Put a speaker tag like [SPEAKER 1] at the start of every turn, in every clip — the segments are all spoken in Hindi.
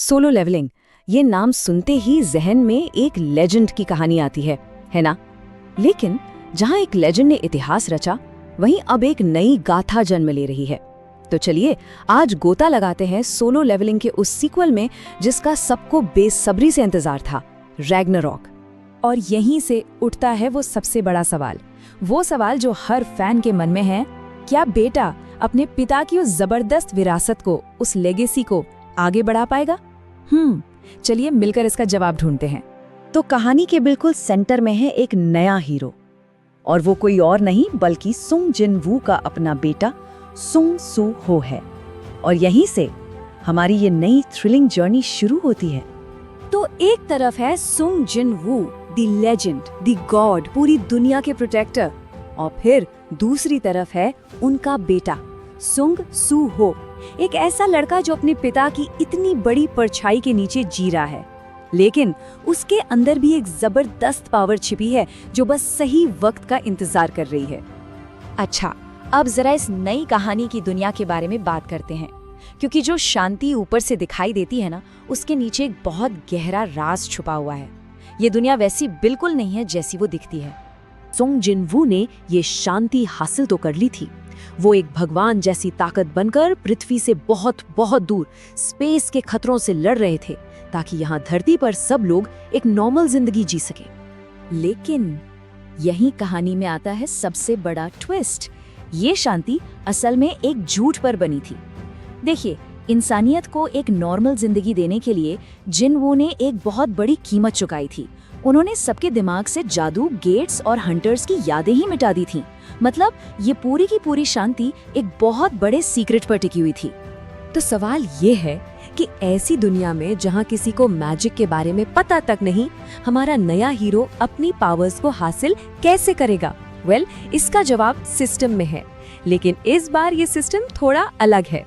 [SPEAKER 1] सोलो लेवलिंग, ये नाम सुनते ही जहन में एक लेजेंड की कहानी आती है ना? लेकिन जहां एक लेजेंड ने इतिहास रचा, वहीं अब एक नई गाथा जन्म ले रही है। तो चलिए आज गोता लगाते हैं सोलो लेवलिंग के उस सीक्वल में जिसका सबको बेसब्री से इंतजार था, रैग्नारॉक।
[SPEAKER 2] और यहीं से उठता है वो सबसे बड़ा सवाल, वो सवाल जो हर फैन के मन में है, क्या बेटा अपने पिता की उस जबरदस्त विरासत को, उस लेगेसी को आगे बढ़ा पाएगा? चलिए मिलकर इसका जवाब ढूंढते हैं।
[SPEAKER 1] तो कहानी के बिल्कुल सेंटर में है एक नया हीरो, और वो कोई और नहीं बल्कि सुंग जिनवू का अपना बेटा सुंग सू हो है। और यहीं से हमारी ये नई थ्रिलिंग जर्नी शुरू होती है।
[SPEAKER 2] तो एक तरफ है सुंग जिनवू, द लेजेंड, द गॉड, पूरी दुनिया के प्रोटेक्टर, और फिर दूसरी तरफ है उनका बेटा सुंग सू हो, एक ऐसा लड़का जो अपने पिता की इतनी बड़ी परछाई के नीचे जी रहा है, लेकिन उसके अंदर भी एक जबरदस्त पावर छिपी है जो बस सही वक्त का इंतजार कर रही है। अच्छा, अब जरा इस नई कहानी की दुनिया के बारे में बात करते हैं, क्योंकि जो शांति ऊपर से दिखाई देती है ना, उसके नीचे एक बहुत गहरा राज छुपा हुआ है। ये दुनिया वैसी बिल्कुल नहीं है जैसी वो दिखती है।
[SPEAKER 1] सुंग जिनवू ने ये शांति हासिल तो कर ली थी। वो एक भगवान जैसी ताकत बनकर पृथ्वी से बहुत बहुत दूर स्पेस के खतरों से लड़ रहे थे, ताकि यहाँ धरती पर सब लोग एक नॉर्मल जिंदगी जी सके।
[SPEAKER 2] लेकिन यही कहानी में आता है सबसे बड़ा ट्विस्ट। ये शांति असल में एक झूठ पर बनी थी। देखिए, इंसानियत को एक नॉर्मल जिंदगी देने के लिए जिनवू ने एक बहुत बड़ी कीमत चुकाई थी। उन्होंने सबके दिमाग से जादू, गेट्स और हंटर्स की यादें ही मिटा दी थी। मतलब ये पूरी की पूरी शांति एक बहुत बड़े सीक्रेट पर टिकी हुई थी।
[SPEAKER 1] तो सवाल ये है कि ऐसी दुनिया में जहाँ किसी को मैजिक के बारे में पता तक नहीं, हमारा नया हीरो अपनी पावर्स को हासिल कैसे करेगा? वेल, इसका जवाब सिस्टम में है, लेकिन इस बार ये सिस्टम थोड़ा अलग है।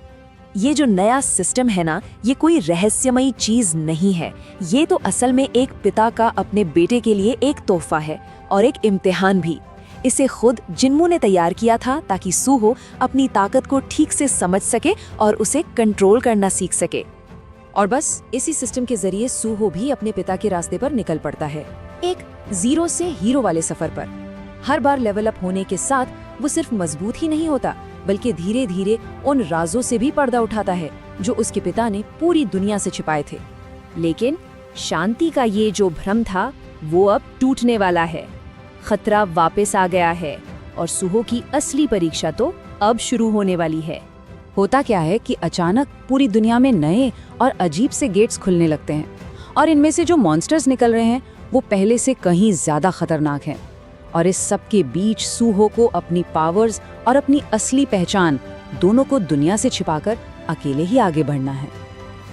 [SPEAKER 1] ये जो नया सिस्टम है ना, ये कोई रहस्यमयी चीज नहीं है। ये तो असल में एक पिता का अपने बेटे के लिए एक तोहफा है और एक इम्तिहान भी। इसे खुद जिनवू ने तैयार किया था ताकि सूहो अपनी ताकत को ठीक से समझ सके और उसे कंट्रोल करना सीख सके। और बस इसी सिस्टम के जरिए सूहो भी अपने पिता के रास्ते पर निकल पड़ता है, एक जीरो से हीरो वाले सफर पर। हर बार लेवल अप होने के साथ वो सिर्फ मजबूत ही नहीं होता, बल्कि धीरे धीरे उन राजों से भी पर्दा उठाता है जो उसके पिता ने पूरी दुनिया से छिपाए थे। लेकिन शांति का ये जो भ्रम था, वो अब टूटने वाला है। खतरा वापस आ गया है और सूहो की असली परीक्षा तो अब शुरू होने वाली है। होता क्या है कि अचानक पूरी दुनिया में नए और अजीब से गेट्स खुलने लगते हैं, और इनमें से जो मॉन्स्टर्स निकल रहे हैं वो पहले से कहीं ज्यादा खतरनाक हैं। और इस सब के बीच सूहो को अपनी पावर्स और अपनी असली पहचान दोनों को दुनिया से छिपाकर अकेले ही आगे बढ़ना है।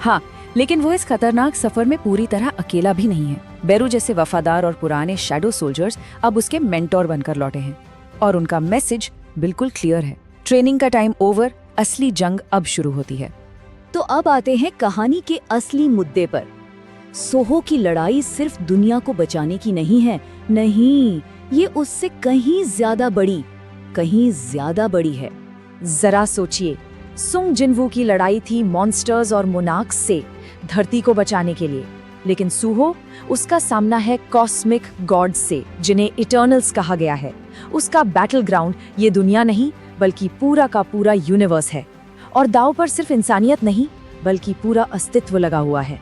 [SPEAKER 1] हाँ, लेकिन वो इस खतरनाक सफर में पूरी तरह अकेला भी नहीं है। बेरू जैसे वफादार और पुराने शैडो सोल्जर्स अब उसके मेंटोर बनकर लौटे हैं, और उनका मैसेज बिल्कुल क्लियर है। ट्रेनिंग का टाइम ओवर, असली जंग अब शुरू होती है।
[SPEAKER 2] तो अब आते हैं कहानी के असली मुद्दे पर। सोहो की लड़ाई सिर्फ दुनिया को बचाने की नहीं है, नहीं, ये उससे कहीं ज्यादा बड़ी है। जरा सोचिए, सुंग जिनवू की लड़ाई थी मॉन्स्टर्स और मोनार्क्स से धरती को बचाने के लिए, लेकिन सूहो, उसका सामना है कॉस्मिक गॉड्स से, जिन्हें इटर्नल्स कहा गया है। उसका बैटल ग्राउंड ये दुनिया नहीं बल्कि पूरा का पूरा यूनिवर्स है, और दांव पर सिर्फ इंसानियत नहीं बल्कि पूरा अस्तित्व लगा हुआ है।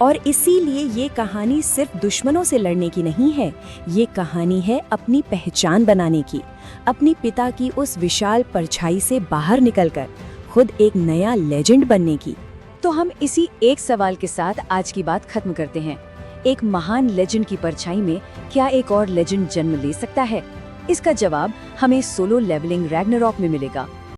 [SPEAKER 2] और इसीलिए ये कहानी सिर्फ दुश्मनों से लड़ने की नहीं है, ये कहानी है अपनी पहचान बनाने की, अपनी पिता की उस विशाल परछाई से बाहर निकलकर खुद एक नया लेजेंड बनने की। तो हम इसी एक सवाल के साथ आज की बात खत्म करते हैं। एक महान लेजेंड की परछाई में क्या एक और लेजेंड जन्म ले सकता है? इसका जवाब हमें सोलो लेवलिंग रैग्नारॉक में मिलेगा।